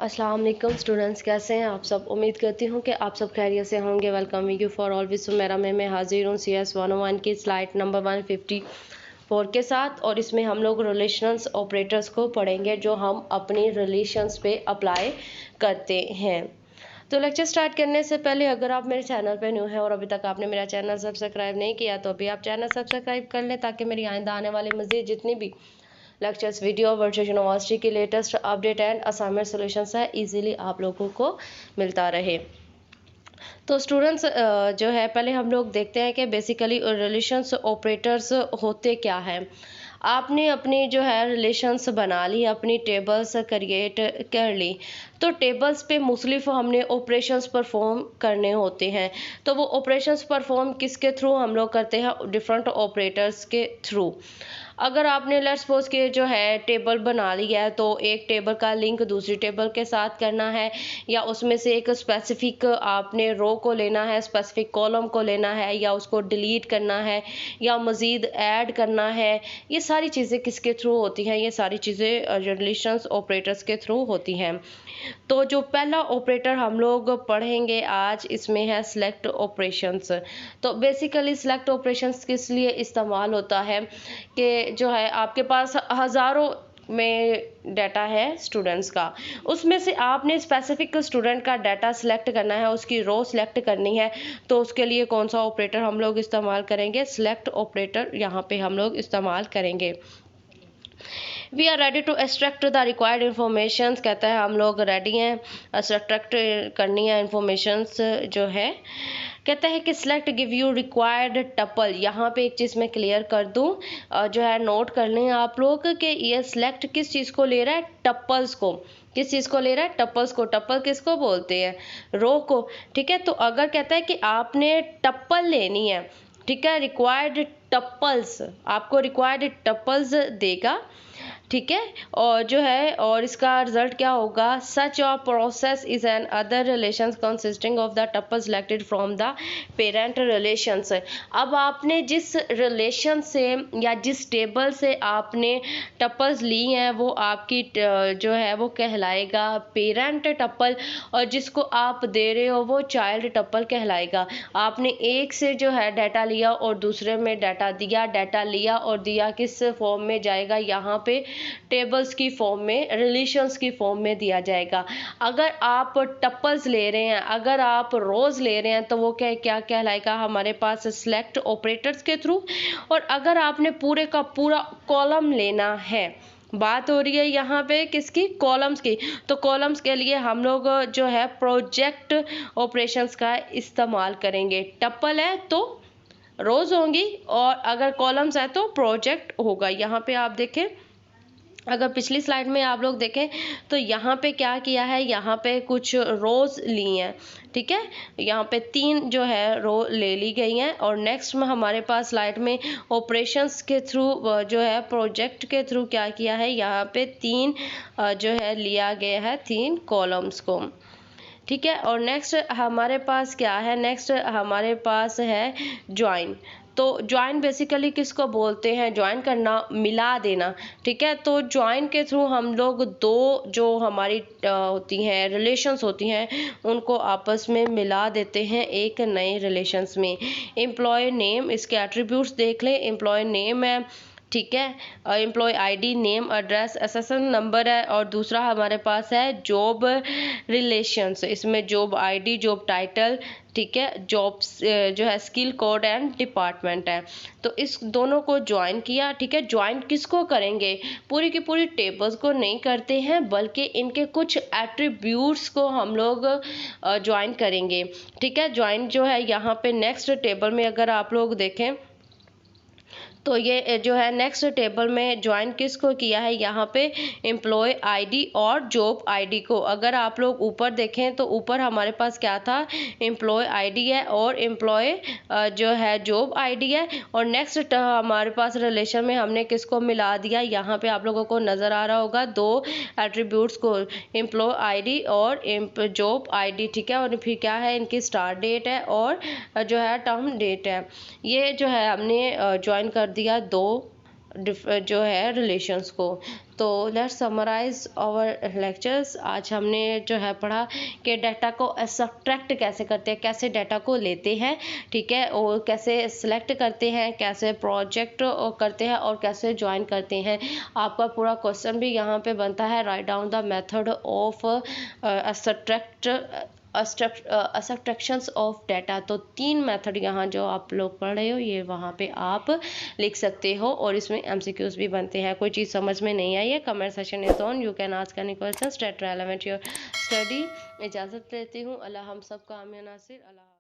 अस्सलाम वालेकुम स्टूडेंट्स, कैसे हैं आप सब। उम्मीद करती हूँ कि आप सब खैरियत से होंगे। वेलकम यू फॉर ऑलवेज मेरा मैं हाजिर हूँ CS 101 की स्लाइड नंबर 154 के साथ। और इसमें हम लोग रिलेशंस ऑपरेटर्स को पढ़ेंगे जो हम अपनी रिलेशंस पे अप्लाई करते हैं। तो लेक्चर स्टार्ट करने से पहले अगर आप मेरे चैनल पे न्यू हैं और अभी तक आपने मेरा चैनल सब्सक्राइब नहीं किया तो अभी आप चैनल सब्सक्राइब कर लें, ताकि मेरी आइंदा आने वाली मज़ीद जितनी भी लेक्चर्स, वीडियो, वर्चुअल यूनिवर्सिटी की latest update and assignment solutions है इजीली आप लोगों को मिलता रहे। तो स्टूडेंट्स जो है पहले हम लोग देखते हैं कि बेसिकली रिलेशंस ऑपरेटर्स होते क्या हैं। आपने अपनी जो है रिलेशंस बना ली, अपनी टेबल्स क्रिएट कर ली, तो टेबल्स पे मुख्तलिफ हमने ऑपरेशंस परफॉर्म करने होते हैं। तो वो ऑपरेशंस परफॉर्म किसके थ्रू हम लोग करते हैं, डिफरेंट ऑपरेटर्स के थ्रू। अगर आपने लेट्स सपोज के जो है टेबल बना लिया है, तो एक टेबल का लिंक दूसरी टेबल के साथ करना है, या उसमें से एक स्पेसिफिक आपने रो को लेना है, स्पेसिफिक कॉलम को लेना है, या उसको डिलीट करना है, या मज़ीद ऐड करना है। ये सारी चीज़ें किसके थ्रू होती हैं, ये सारी चीज़ें रिलेशंस ऑपरेटर्स के थ्रू होती हैं। तो जो पहला ऑपरेटर हम लोग पढ़ेंगे आज, इसमें है सिलेक्ट ऑपरेशंस। तो बेसिकली सिलेक्ट ऑपरेशंस किस लिए इस्तेमाल होता है कि जो है आपके पास हज़ारों में डाटा है स्टूडेंट्स का, उसमें से आपने स्पेसिफिक स्टूडेंट का डाटा सिलेक्ट करना है, उसकी रो सिलेक्ट करनी है। तो उसके लिए कौन सा ऑपरेटर हम लोग इस्तेमाल करेंगे, सिलेक्ट ऑपरेटर यहाँ पे हम लोग इस्तेमाल करेंगे। We are ready to extract the required information, कहता है हम लोग रेडी हैं एक्सट्रैक्ट करनी है इंफॉर्मेशंस जो है। कहता है कि select give you required tuple. यहाँ पे एक चीज़ मैं क्लियर कर दूँ, जो है नोट कर लें आप लोग कि ये सिलेक्ट किस चीज़ को ले रहा है, टपल्स को। किस चीज़ को ले रहा है, टपल्स को। टप्पल किसको बोलते हैं, रो को। ठीक है, तो अगर कहता है कि आपने टप्पल लेनी है, ठीक है, रिक्वायर्ड टप्पल्स, आपको रिक्वायर्ड टप्पल्स देगा। ठीक है, और जो है और इसका रिजल्ट क्या होगा, such a process is another relations consisting of the tuple selected from the parent relations. अब आपने जिस रिलेशन से या जिस टेबल से आपने टप्पल्स ली हैं, वो आपकी जो है वो कहलाएगा पेरेंट टप्पल, और जिसको आप दे रहे हो वो चाइल्ड टप्पल कहलाएगा। आपने एक से जो है डाटा लिया और दूसरे में डाटा दिया, डाटा लिया और दिया, किस फॉर्म में जाएगा, यहाँ पे टेबल्स की फॉर्म में, रिलेशंस की फॉर्म में दिया जाएगा। अगर आप टप्पल्स ले रहे हैं, अगर आप रोज ले रहे हैं, तो वो क्या कहलाएगा हमारे पास, सिलेक्ट ऑपरेटर्स के थ्रू। और अगर आपने पूरे का पूरा कॉलम लेना है, बात हो रही है यहाँ पे किसकी, कॉलम्स की, तो कॉलम्स के लिए हम लोग जो है प्रोजेक्ट ऑपरेशंस का इस्तेमाल करेंगे। टप्पल है तो रोज होंगी, और अगर कॉलम्स है तो प्रोजेक्ट होगा। यहाँ पे आप देखें, अगर पिछली स्लाइड में आप लोग देखें तो यहाँ पे क्या किया है, यहाँ पे कुछ रोज ली हैं। ठीक है, यहाँ पे 3 जो है रो ले ली गई हैं, और नेक्स्ट में हमारे पास स्लाइड में ऑपरेशंस के थ्रू जो है प्रोजेक्ट के थ्रू क्या किया है, यहाँ पे 3 जो है लिया गया है 3 कॉलम्स को। ठीक है, और नेक्स्ट हमारे पास क्या है, नेक्स्ट हमारे पास है ज्वाइन। तो ज्वाइन बेसिकली किसको बोलते हैं, ज्वाइन करना, मिला देना। ठीक है, तो ज्वाइन के थ्रू हम लोग दो जो हमारी होती हैं रिलेशंस होती हैं, उनको आपस में मिला देते हैं एक नए रिलेशंस में। एम्प्लॉय नेम, इसके एट्रीब्यूट्स देख लें। एम्प्लॉय नेम है, ठीक है, employ ID, name, address, SSN number है, और दूसरा हमारे पास है जॉब रिलेशंस। इसमें जॉब आईडी, जॉब टाइटल, ठीक है, जॉब्स जो है स्किल कोड एंड डिपार्टमेंट है। तो इस दोनों को ज्वाइन किया। ठीक है, ज्वाइन किसको करेंगे, पूरी की पूरी टेबल्स को नहीं करते हैं, बल्कि इनके कुछ एट्रीब्यूट्स को हम लोग ज्वाइन करेंगे। ठीक है, ज्वाइन जो है यहाँ पे नेक्स्ट टेबल में अगर आप लोग देखें तो ये जो है नेक्स्ट टेबल में ज्वाइन किसको किया है, यहाँ पे एम्प्लॉय आईडी और जॉब आईडी को। अगर आप लोग ऊपर देखें तो ऊपर हमारे पास क्या था, एम्प्लॉय आईडी है और एम्प्लॉय जो है जॉब आईडी है, और नेक्स्ट हमारे पास रिलेशन में हमने किसको मिला दिया, यहाँ पे आप लोगों को नज़र आ रहा होगा 2 एट्रीब्यूट्स को, एम्प्लॉय आईडी और जॉब आईडी। ठीक है, और फिर क्या है, इनकी स्टार्ट डेट है और जो है टर्म डेट है। ये जो है हमने ज्वाइन कर दिया 2 जो है रिलेशंस को। तो लेट्स समराइज आवर लेक्चर्स। आज हमने जो है पढ़ा कि डाटा को सब्ट्रैक्ट कैसे करते हैं, कैसे डाटा को लेते हैं, ठीक है, और कैसे सिलेक्ट करते हैं, कैसे प्रोजेक्ट करते हैं और कैसे ज्वाइन करते हैं। आपका पूरा क्वेश्चन भी यहाँ पे बनता है, write down the method of subtractions of data. तो 3 मेथड यहाँ जो आप लोग पढ़ रहे हो ये वहाँ पे आप लिख सकते हो और इसमें एमसीक्यूज भी बनते हैं। कोई चीज़ समझ में नहीं आई है, comment section is on, you can ask any questions that relevant your study. इजाज़त लेती हूँ। अल्लाह हम सब का आमीन नासिर। अल्लाह।